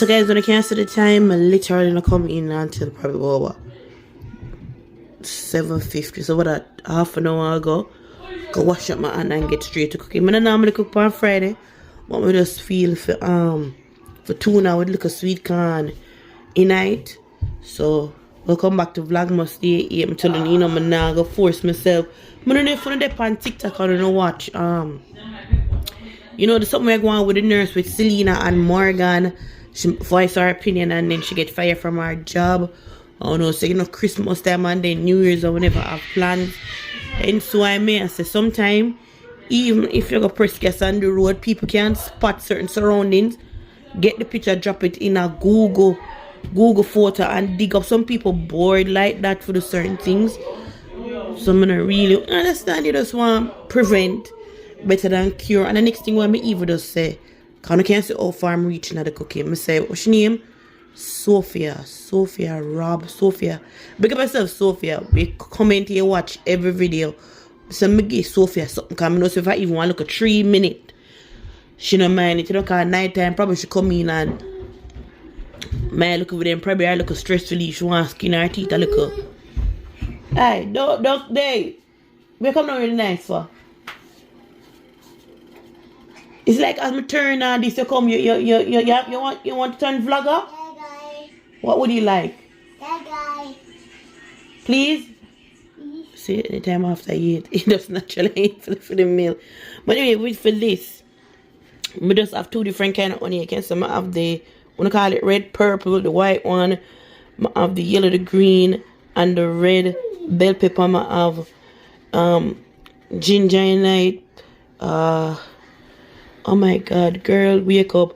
So guys, when I cancel the time, I literally not come in until probably over 7:50. So what, that half an hour ago, go wash up my hand and get straight to cooking. I don't normally cook on Friday, but I just feel for tuna with little sweet corn in night. So we'll come back to Vlogmas day 8. I'm telling you, I'm not gonna force myself. I don't know if I'm on TikTok, I don't know watch. You know, there's something I go on with the nurse with Selena and Morgan. She voice her opinion and then she get fired from her job. I don't know, so you know, Christmas time and then New Year's or whenever I have plans. And so I may say sometime, even if you go press gas on the road, people can spot certain surroundings. Get the picture, drop it in a Google photo and dig up. Some people bored like that for the certain things. So I'm gonna really understand, you just want prevent better than cure. And the next thing what me even just say, cause I can't say how far I'm reaching at the cooking. I say, what's your name? Sophia. Big up yourself, Sophia. We comment here, watch every video. So me give Sophia something, cause I know if I even want to look a 3 minute, she don't mind it. You know, cause night time probably she come in and my look over them, probably I look stress relief. She want to skin her teeth a little. Hey, don't they. We come down really nice for. It's like as me turn on this, you come, you want to turn vlogger? Yeah, guy. What would you like? Yeah, guy. Please? See, anytime after I eat, it does naturally eat for the meal. But anyway, wait for this. We just have 2 different kind of onion. Okay? So I have the, I want to call it red, purple, the white one. I have the yellow, the green, and the red bell pepper. I have ginger in it. Oh my god, girl, wake up.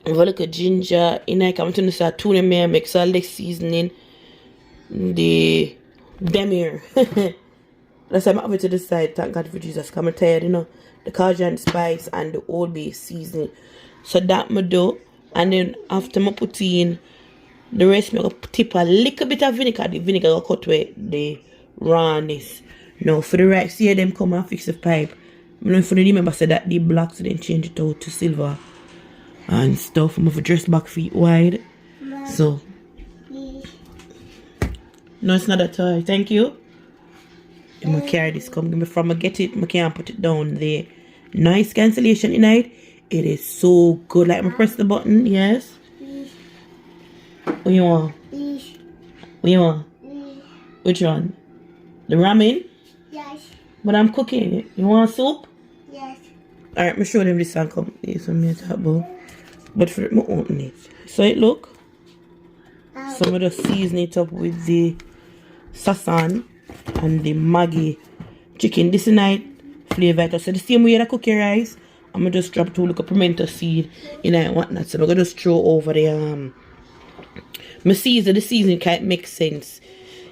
I have a little ginger in it. I'm going to start tuna me and mix all the seasoning. The demir. That's why I'm have it to the side. Thank God for Jesus. Because I'm tired, you know. The cajun spice and the old bay seasoning. So that I do. And then after I put in the rest, I'm going to tip a little bit of vinegar. The vinegar will cut away the rawness. Now for the rice, see them come and fix the pipe. I don't know if you remember said that the black, so then change it out to silver and stuff. I'm going to dress back feet wide. So no, it's not a toy. Thank you. I'm going to carry this. Come from I get it. I can't put it down there. Nice cancellation tonight. It is so good. Like, I press the button. Yes. What you want? What you want? Which one? The ramen? Yes. But I'm cooking it. You want soup? Yes. Alright, I'm show them this and come. This one me top bowl. But for it, I'm open it. So it look. So I'm going to season it up with the SAZON and the Maggi chicken. This night flavor. So the same way that I cook your rice, I'm going to just drop 2 little pimento seed in and whatnot. So I'm going to just throw over the my season. The season can't make sense.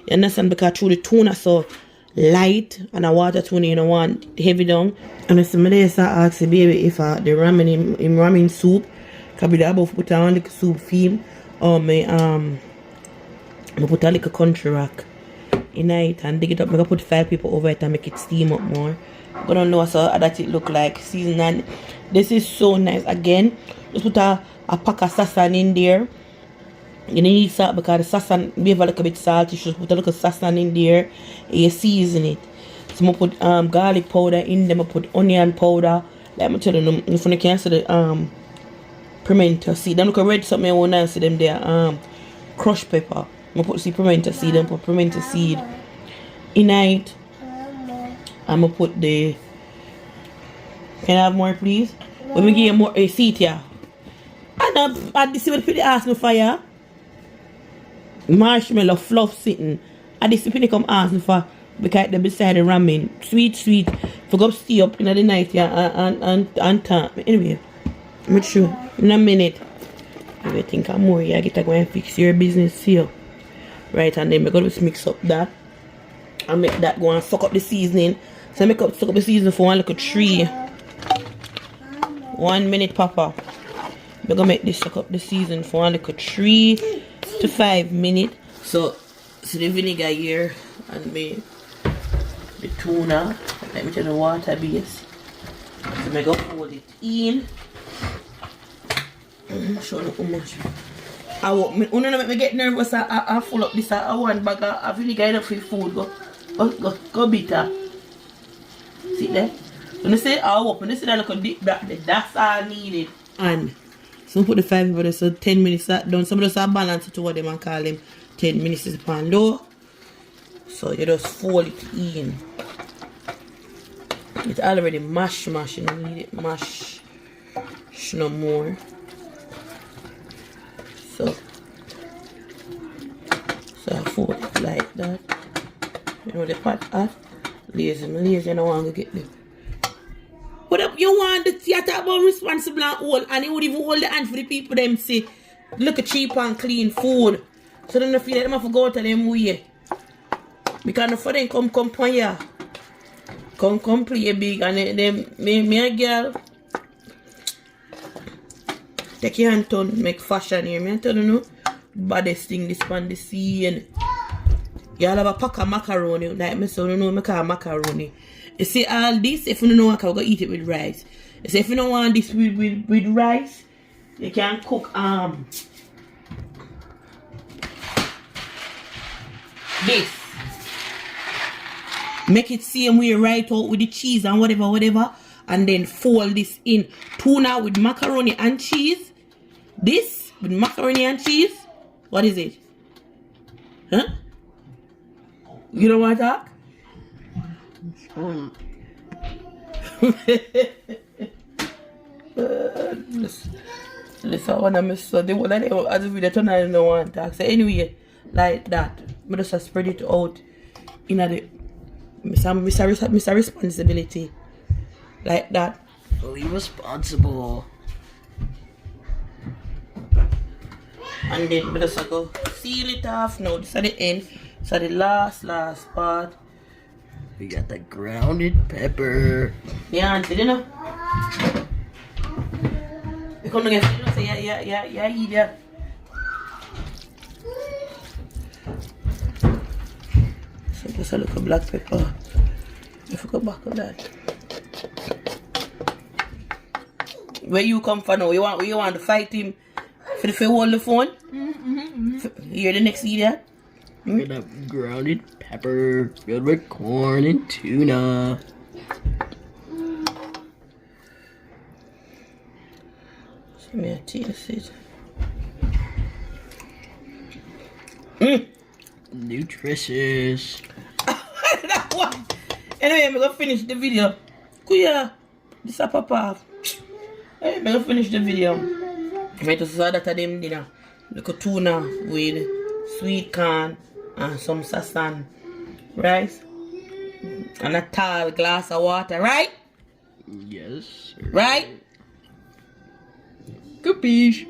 You understand? Because through the tuna so light and a water tuna, you don't want heavy down. And somebody start asking baby if the ramen in ramen soup can be above put on like soup theme or me put a little country rock in it and dig it up. I'm gonna put 5 people over it and make it steam up more. I'm gonna know so that it look like season. And this is so nice. Again, just put a pack of SAZON in there. You need salt because the SAZON we have a little bit salty. You just put a little SAZON in there and you season it. So I put garlic powder in them. I put onion powder. Like I'm telling them, if you can't see the pimento seed. Then look at red something I want to see them there. Crushed pepper. I put the pimento seed and put pimento seed in it. I'm gonna put the. Can I have more, please? Let me give you more seed here. And this is what people ask me for ya. Marshmallow fluff sitting. And this is what come ask me for because they're beside the ramen. Sweet. Forgot stay up in the night yeah and time. Anyway, I'm sure in a minute. If you think I'm more, you get to go and fix your business here. Right, and then we're going to mix up that and make that go and suck up the seasoning. So I suck up the seasoning for 1 little 3. 1 minute, Papa. We're going to make this suck up the seasoning for 1 little 3 to 5 minutes. So the vinegar here and the tuna. Let me tell the water base. So I'm going to hold it in. Show you how much. I want me. When I get nervous, I full up this. I one bag. I feel like I enough for food. Go bitter. See there? When I say I open, this is that little deep back there. That's all needed. And some put the 5 people there, so 10 minutes that done. Some of us are balanced to what them and call them 10 minutes is upon low. So you just fold it in. It's already mash. You don't need it mash no more. So I fold it like that. You know the pot hot. Lazy, I don't want to get them. What up you want the theater about responsible and all, and you would even hold the hand for the people them say look at cheap and clean food. So then I feel like them have to go to them way. Because for them come on here. Come play big and them me a girl take your hand turn make fashion here. Me tell you no baddest thing this on the scene. Y'all have a pack of macaroni like me so you know me call macaroni. You see all this, if you don't know what I'm going to eat it with rice. You see if you don't want this with rice, you can cook this. Make it same way right out with the cheese and whatever. And then fold this in. Tuna with macaroni and cheese. This with macaroni and cheese. What is it? Huh? You don't want to talk? Listen, when I miss so the one as if we don't know want to talk. So anyway, like that, I just spread it out in the miss a responsibility. Like that. Fully responsible. And then I just go seal it off now. This is the end. So the last part. We got the grounded pepper. Yeah, auntie, you know. You come again, you know, say yeah, eat that. So just a little black pepper. If you go back on that. Where you come from now? You want to fight him for the hold the phone? You hear the next idiot? We got that grounded pepper filled with corn and tuna. So may I taste it? Nutritious. That one. Anyway, I'm gonna finish the video. Kuya, this a papa. Hey, I'm gonna finish the video. I just saw that them dinner. Look tuna with sweet corn and some SAZON rice and a tall glass of water, right? Yes, sir. Right? Capiche.